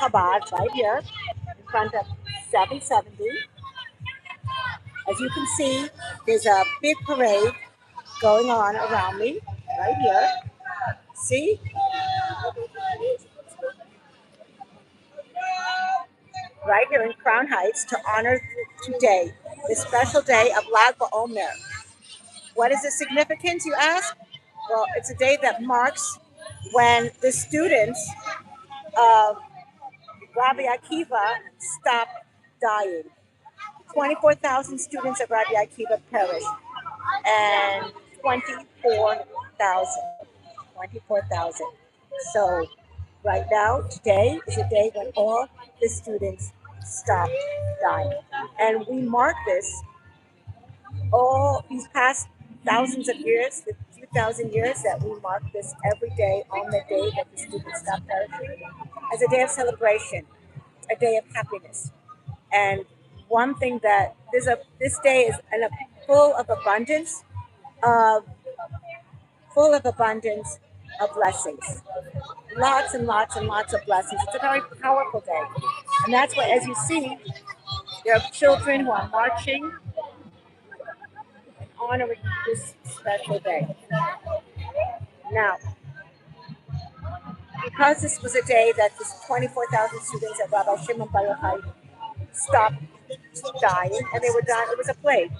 Chabad right here in front of 770. As you can see, there's a big parade going on around me right here. See? Right here in Crown Heights to honor today, this special day of Lag BaOmer. What is the significance, you ask? Well, it's a day that marks when the students of Rabbi Akiva stopped dying. 24,000 students of Rabbi Akiva perished, and 24,000. 24,000. So, right now, today is a day when all the students stopped dying. And we mark this all these past thousands of years, the few thousand years that we mark this every day on the day that the students stop perishing, as a day of celebration, a day of happiness. And one thing that this day is full of abundance, of full of abundance of blessings. Lots and lots and lots of blessings. It's a very powerful day. And that's why, as you see, there are children who are marching and honoring this special day. Now, because this was a day that this 24,000 students at Rabbi Shimon Bar Yochai stopped dying, and they were dying, it was a plague.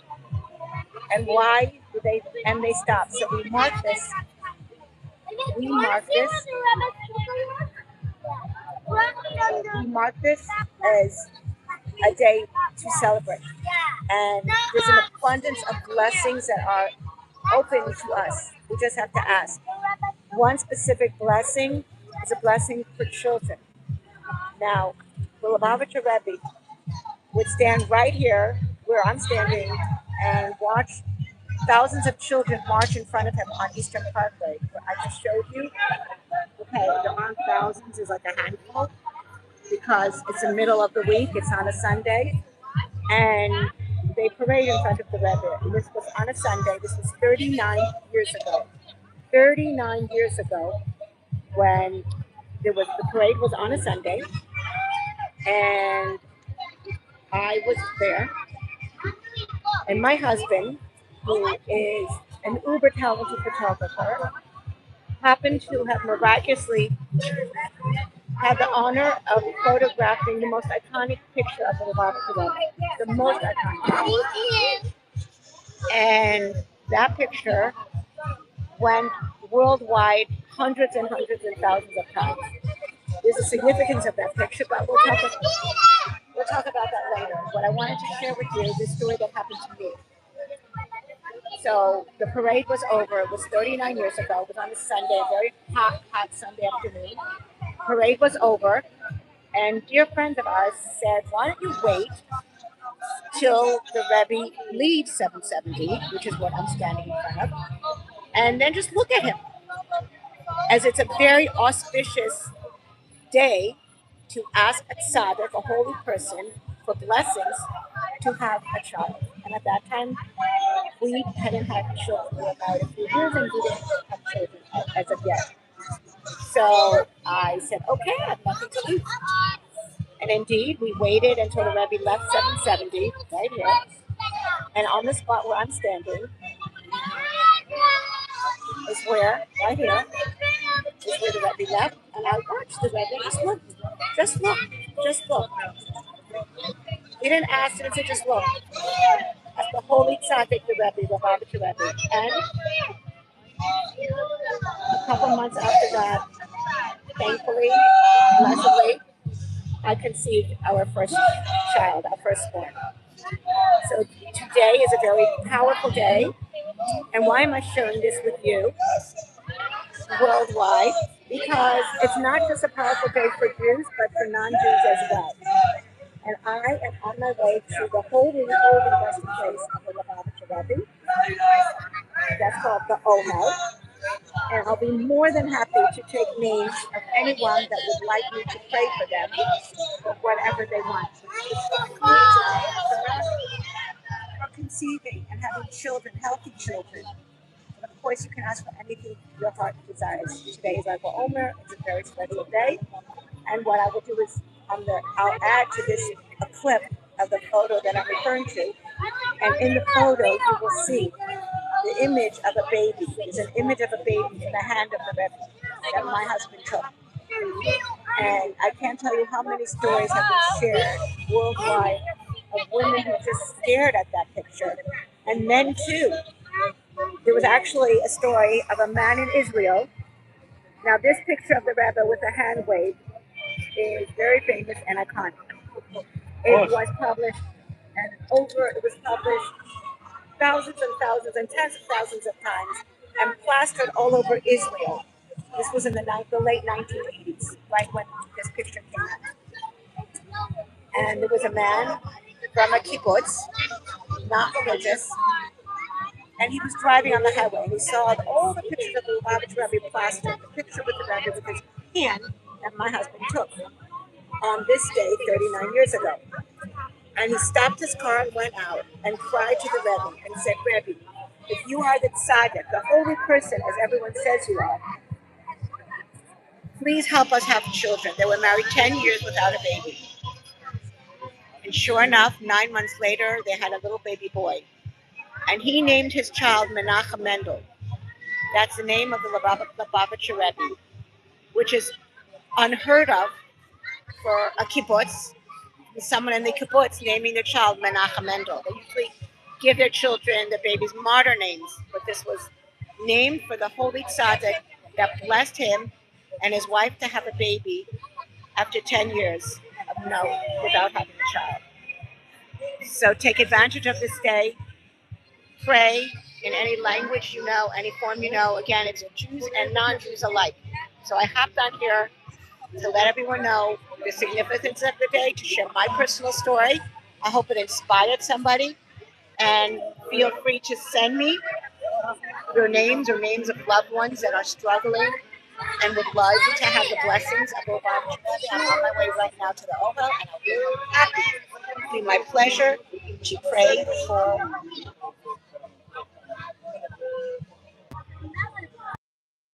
And why did they, and they stopped. So we mark this as a day to celebrate. And there's an abundance of blessings that are open to us. We just have to ask. One specific blessing is a blessing for children. Now, the Lubavitcher Rebbe would stand right here where I'm standing and watch thousands of children march in front of him on Eastern Parkway. I just showed you. Okay, there aren't thousands, there's like a handful because it's the middle of the week, it's on a Sunday, and they parade in front of the Rebbe. And this was on a Sunday, this was 39 years ago. 39 years ago, when the parade was on a Sunday, and I was there, and my husband, who is an uber talented photographer, happened to have miraculously had the honor of photographing the most iconic picture of the Lubavitcher Rebbe, the most iconic. And that picture went worldwide hundreds and hundreds and thousands of times. There's a significance of that picture, but we'll talk about that later. What I wanted to share with you is the story that happened to me. So the parade was over. It was 39 years ago. It was on a Sunday, a very hot, hot Sunday afternoon. Parade was over, and dear friends of ours said, "Why don't you wait till the Rebbe leaves 770, which is what I'm standing in front of, and then just look at him, as it's a very auspicious day to ask a tzaddik, a holy person, for blessings to have a child." And at that time, we hadn't had children. We were married a few years and we didn't have children as of yet. So I said, okay, I have nothing to eat. And indeed, we waited until the Rebbe left 770, right here. And on the spot where I'm standing is where, right here, is where the Rebbe left. And I watched the Rebbe, just look, just look. He didn't ask him to just look. That's the holy tzaddik, the Rebbe, the Lubavitcher Rebbe. And a couple months after that, thankfully, blessedly, I conceived our first child, our firstborn. So today is a very powerful day. And why am I sharing this with you worldwide? Because it's not just a powerful day for Jews, but for non-Jews as well. And I am on my way to the holy, holy resting place of the Lubavitcher Rebbe. That's called the Ohel. And I'll be more than happy to take names of anyone that would like me to pray for them for whatever they want. For conceiving and having children, healthy children. And of course, you can ask for anything your heart desires. Today is Lag BaOmer. It's a very special day. And what I will do is I'll add to this a clip of the photo that I'm referring to. And in the photo, you will see the image of a baby. There's an image of a baby in the hand of the Rebbe that my husband took. And I can't tell you how many stories have been shared worldwide of women who just stared at that picture. And men too. There was actually a story of a man in Israel. Now this picture of the Rebbe with a hand wave is very famous and iconic. It was published thousands and thousands and tens of thousands of times and plastered all over Israel. This was in the late 1980s, right when this picture came out. And there was a man from a kibbutz, not religious, and he was driving on the highway and he saw all the pictures of the Lubavitch Rebbe plastered, the picture with the Rebbe with his hand that my husband took on this day 39 years ago. And he stopped his car and went out and cried to the Rebbe and said, Rebbe, if you are the tzaddik, the holy person, as everyone says you are, please help us have children. They were married 10 years without a baby. And sure enough, 9 months later, they had a little baby boy. And he named his child Menachem Mendel. That's the name of the Lubavitch Rebbe, which is unheard of for a kibbutz. Someone in the kibbutz naming their child Menachem Mendel. They usually give their children, their babies, martyr names, but this was named for the holy tzaddik that blessed him and his wife to have a baby after 10 years of without having a child. So take advantage of this day. Pray in any language you know, any form you know. Again, it's Jews and non-Jews alike. So I hopped on here to let everyone know the significance of the day, to share my personal story. I hope it inspired somebody. And feel free to send me your names or names of loved ones that are struggling and would love to have the blessings of Obama. I'm on my way right now to the Oval, and I'll be happy. It'll be my pleasure to pray for